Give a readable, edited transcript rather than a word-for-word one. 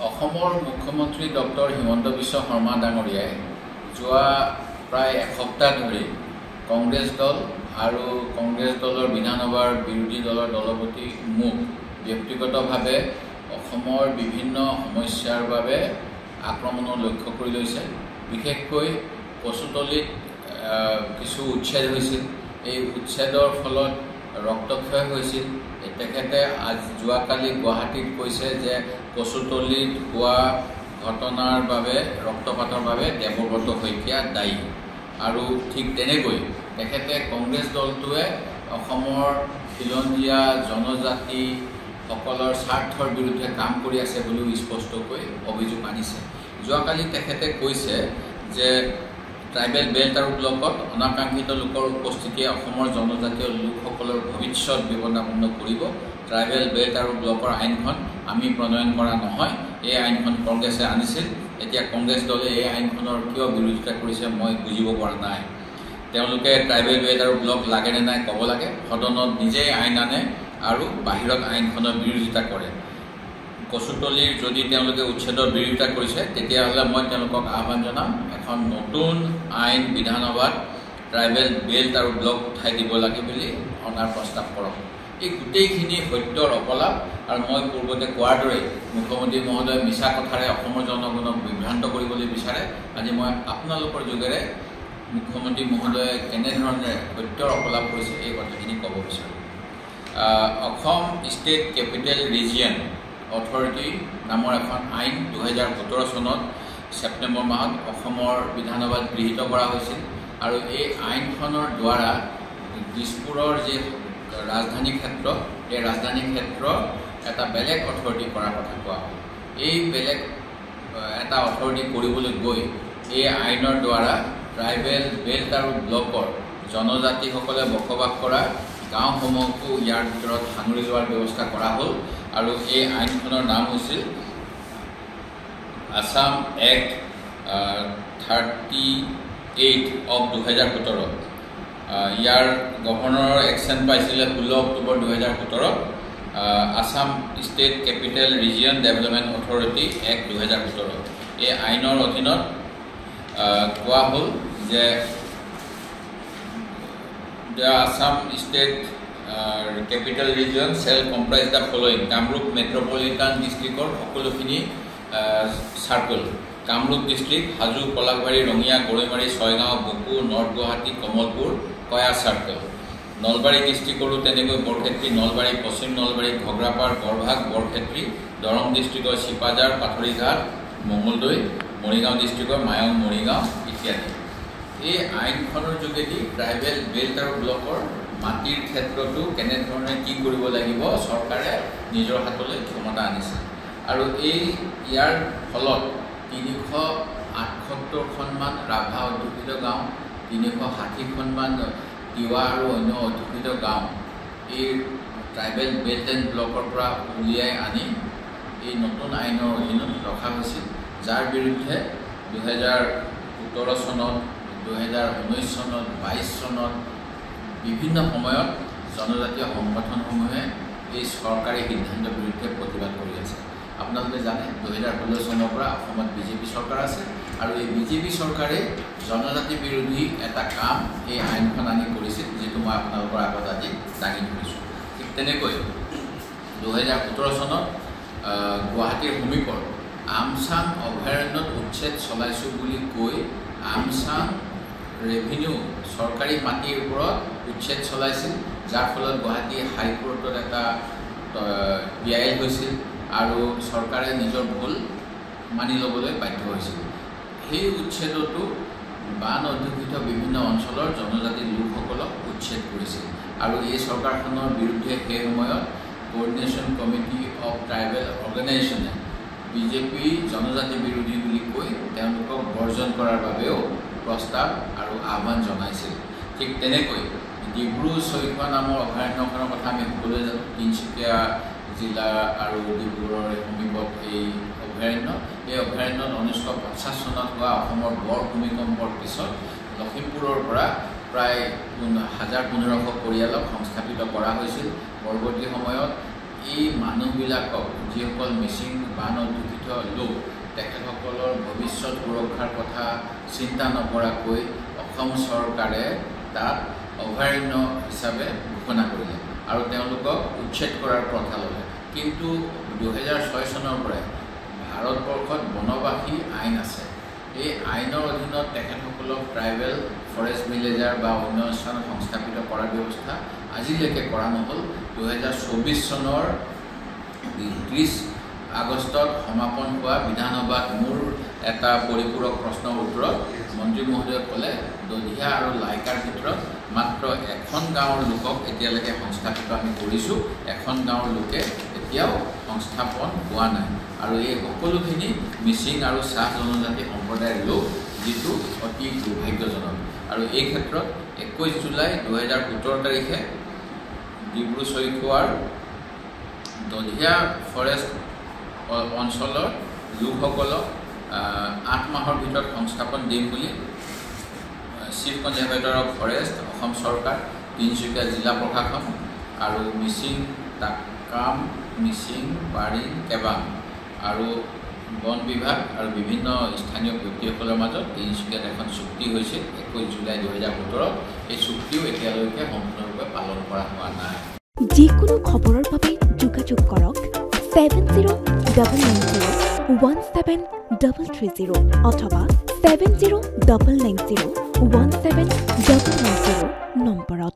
অসমৰ মুখ্যমন্ত্ৰী ডক্টৰ হিমন্ত বিশ্ব শৰ্মা ডাঙৰীয়াই যোৱা প্ৰায় এসপ্তাহ ধৰি কংগ্ৰেছ দল আৰু কংগ্ৰেছ দলৰ বিধানসভাৰ বিৰোধী দলৰ দলপতি মোক ব্যক্তিগতভাৱে অসমৰ বিভিন্ন সমস্যাৰ বাবে আক্ৰমণৰ লক্ষ্য কৰি লৈছে। বিশেষকৈ কচুতলিত কিছু উচ্ছেদ হৈছিল। এই উচ্ছেদৰ ফলত ৰক্তক্ষয় হৈছিল। তেখেতে যোৱাকালি গুৱাহাটীত কৈছে যে কচুতলিত হোৱা ঘটনাৰ বাবে ৰক্তপাতৰ বাবে দেৱব্ৰত শইকীয়া দায়ী। আৰু ঠিক তেনেকৈ তেখেতে কংগ্ৰেছ দলটোৱে অসমৰ খিলঞ্জীয়া জনজাতিসকলৰ স্বাৰ্থৰ বিৰুদ্ধে কাম কৰি আছে বুলিও স্পষ্টকৈ অভিযোগ আনিছে। যোৱাকালি তেখেতে কৈছে যে ট্ৰাইবেল বেল্ট আৰু ব্লকত অনাকাংক্ষিত লোকৰ উপস্থিতিয়ে অসমৰ জনজাতীয় লোকসকলৰ ভৱিষ্যত বিপদাপন্ন কৰিব। ট্ৰাইবেল বেল্ট আৰু ব্লকৰ আইনখন আমি প্ৰণয়ন কৰা নহয়, এই আইনখন কংগ্ৰেছে আনিছিল। এতিয়া কংগ্ৰেছ দলে এই আইনখনৰ কিয় বিৰোধিতা কৰিছে মই বুজিব পৰা নাই। তেওঁলোকে ট্ৰাইবেল বেল্ট আৰু ব্লক লাগে নে নাই ক'ব লাগে। সদনত নিজেই আইন আনে আৰু বাহিৰত আইনখনৰ বিৰোধিতা কৰে। কচুতলিৰ যদি তেওঁলোকে উচ্ছেদৰ বিৰোধিতা কৰিছে তেতিয়াহ'লে মই তেওঁলোকক আহ্বান জনাম, এখন নতুন আইন বিধানসভাত ট্ৰাইবেল বেল্ট আৰু ব্লক উঠাই দিব লাগে বুলি অনাৰ প্ৰস্তাৱ কৰক। এই গোটেইখিনি সত্যৰ অপলাপ। আৰু মই পূৰ্বতে কোৱাৰ দৰে মুখ্যমন্ত্ৰী মহোদয়ে মিছা কথাৰে অসমৰ জনগণক বিভ্ৰান্ত কৰিবলৈ বিচাৰে। আজি মই আপোনালোকৰ যোগেৰে মুখ্যমন্ত্ৰী মহোদয়ে কেনেধৰণে সত্যৰ অপলাপ কৰিছে এই কথাখিনি ক'ব বিচাৰোঁ। Assam state capital region authority নামৰ এখন আইন 2017 চনত ছেপ্টেম্বৰ মাহত অসমৰ বিধানসভাত গৃহীত কৰা হৈছিল। আৰু এই আইনখনৰ দ্বাৰা দিছপুৰৰ যি ৰাজধানী ক্ষেত্ৰ, এই ৰাজধানী ক্ষেত্ৰ এটা বেলেগ অথৰিটি কৰাৰ কথা কোৱা হয়। এই বেলেগ এটা অথৰিটি কৰিবলৈ গৈ এই আইনৰ দ্বাৰা ট্ৰাইবেল বেল্ট আৰু ব্লকৰ জনজাতিসকলে বসবাস কৰা গাঁওসমূহকো ইয়াৰ ভিতৰত সাঙুৰি লোৱাৰ ব্যৱস্থা কৰা হ'ল। আৰু এই আইনখনৰ নাম হৈছিল আছাম এক্ট 38 অফ 2017। ইয়াৰ গভৰ্ণৰৰ একশ্যন পাইছিলে 16 October 2017। Assam state capital region development authority act 2017। এই আইনৰ অধীনত কোৱা হ'ল যে Assam state capital region shall comprise the following: Kamrup metropolitan ডিষ্ট্ৰিক্টৰ সকলোখিনি circle, Kamrup district, Hajo, Palashbari, Rangia, Goraimari, Chaygaon, Boko, north Guwahati, Kamalpur, Koya circle. Nalbari ডিষ্ট্ৰিক্টৰো তেনেকৈ বৰক্ষেত্ৰী, নলবাৰী, পশ্চিম নলবাৰী, ঘগ্ৰাপাৰ, বৰভাগ, বৰক্ষেত্ৰী, দৰং ডিষ্ট্ৰিক্টৰ চিপাঝাৰ, পাথৰিঘাট, মঙলদৈ, মৰিগাঁও ডিষ্ট্ৰিক্টৰ মায়ং, মৰিগাঁও ইত্যাদি। এই আইনখনৰ যোগেদি ট্ৰাইবেল বেল্ট আৰু ব্লকৰ মাটিৰ ক্ষেত্ৰতো কেনেধৰণে কি কৰিব লাগিব চৰকাৰে নিজৰ হাতলৈ ক্ষমতা আনিছে। আৰু ইয়াৰ ফলত 378খনমান ৰাভা অধ্যুষিত গাঁও, 360খনমান তিৱা আৰু অন্য অধ্যুষিত গাঁও এই ট্ৰাইবেল বেল্ট এণ্ড ব্লকৰ পৰা উলিয়াই আনি এই নতুন আইনৰ অধীনত ৰখা হৈছিল, যাৰ বিৰুদ্ধে 2017 চনত, 2019 চনত, 22 চনত বিভিন্ন সময়ত জনজাতীয় সংগঠনসমূহে এই চৰকাৰী সিদ্ধান্তৰ বিৰুদ্ধে প্ৰতিবাদ কৰি আছে। আপোনালোকে জানে 2016 চনৰ পৰা অসমত বিজেপি চৰকাৰ আছে। আৰু এই বিজেপি চৰকাৰে জনজাতি বিৰোধী এটা কাম এই আইনখন আনি কৰিছিল, যিটো মই আপোনালোকৰ আগত আজি দাঙি ধৰিছোঁ। ঠিক তেনেকৈ 2017 চনত গুৱাহাটীৰ সমীপৰ আমচাং অভয়াৰণ্যত উচ্ছেদ চলাইছোঁ বুলি কৈ আমচাং ৰেভিনিউ চৰকাৰী মাটিৰ ওপৰত উচ্ছেদ চলাইছিল, যাৰ ফলত গুৱাহাটী হাইকোৰ্টত এটা পিআইএল হৈছিল আৰু চৰকাৰে নিজৰ ভুল মানি ল'বলৈ বাধ্য হৈছিল। সেই উচ্ছেদতো বান অধ্যুষিত বিভিন্ন অঞ্চলৰ জনজাতি লোকসকলক উচ্ছেদ কৰিছিল। আৰু এই চৰকাৰখনৰ বিৰুদ্ধে সেই সময়ত কোঅৰ্ডিনেশ্যন কমিটি অফ ট্ৰাইবেল অৰ্গেনাইজেশ্যনে বিজেপি জনজাতি বিৰোধী বুলি কৈ তেওঁলোকক বৰ্জন কৰাৰ বাবেও প্ৰস্তাৱ আৰু আহ্বান জনাইছিল। ঠিক তেনেকৈ ডিব্ৰু-চৈখোৱা নামৰ অভয়াৰণ্যখনৰ কথা আমি সকলোৱে জানো। তিনিচুকীয়া জিলা আৰু ডিব্ৰুগড়ৰ সমীপত এই অভয়াৰণ্য। এই অভয়াৰণ্যত 1950 চনত হোৱা অসমৰ বৰ ভূমিকম্পৰ পিছত লখিমপুৰৰ পৰা প্ৰায় 1500 পৰিয়ালক সংস্থাপিত কৰা হৈছিল। পৰৱৰ্তী সময়ত এই মানুহবিলাকক যিসকল মিচিং বান অধ্যুষিত লোক তেখেতসকলৰ ভৱিষ্যত সুৰক্ষাৰ কথা চিন্তা নকৰাকৈ অসম চৰকাৰে তাত অভয়াৰণ্য হিচাপে ঘোষণা কৰিলে আৰু তেওঁলোকক উচ্ছেদ কৰাৰ প্ৰথা ল'লে। কিন্তু 2006 চনৰ পৰাই ভাৰতবৰ্ষত বনবাসী আইন আছে। এই আইনৰ অধীনত তেখেতসকলক ট্ৰাইবেল ফৰেষ্ট ভিলেজাৰ বা অন্য স্থানত সংস্থাপিত কৰাৰ ব্যৱস্থা আজিলৈকে কৰা নহ'ল। 2024 চনৰ 30 আগষ্টত সমাপন হোৱা বিধানসভাত মোৰ এটা পৰিপূৰক প্ৰশ্নৰ উত্তৰত মন্ত্ৰী মহোদয়ে ক'লে দধিয়া আৰু লাইকাৰ ভিতৰত মাত্ৰ এখন গাঁৱৰ লোকক এতিয়ালৈকে সংস্থাপিত আমি কৰিছোঁ, এখন গাঁৱৰ লোকে এতিয়াও সংস্থাপন হোৱা নাই। আৰু এই সকলোখিনি মিচিং আৰু চাহ জনজাতি সম্প্ৰদায়ৰ লোক, যিটো অতি দুৰ্ভাগ্যজনক। আৰু এই ক্ষেত্ৰত 21 জুলাই 2017 তাৰিখে ডিব্ৰু চৈখোৱাৰ দধিয়া ফৰেষ্ট অঞ্চলৰ লোকসকলক 8 মাহৰ ভিতৰত সংস্থাপন দিম বুলি chief conservator of forest, Assam চৰকাৰ, তিনিচুকীয়া জিলা প্ৰশাসন আৰু মিচিং তাকাম, মিচিং বাৰিং কেবাং আৰু বন বিভাগ আৰু বিভিন্ন স্থানীয় ব্যক্তিসকলৰ মাজত তিনিচুকীয়াত এখন চুক্তি হৈছিল 21 জুলাই 2017। এই চুক্তিও এতিয়ালৈকে সম্পূৰ্ণৰূপে পালন কৰা হোৱা নাই। যিকোনো খবৰৰ বাবে যোগাযোগ কৰক 7099017330 অথবা 7099017990 নম্বৰত।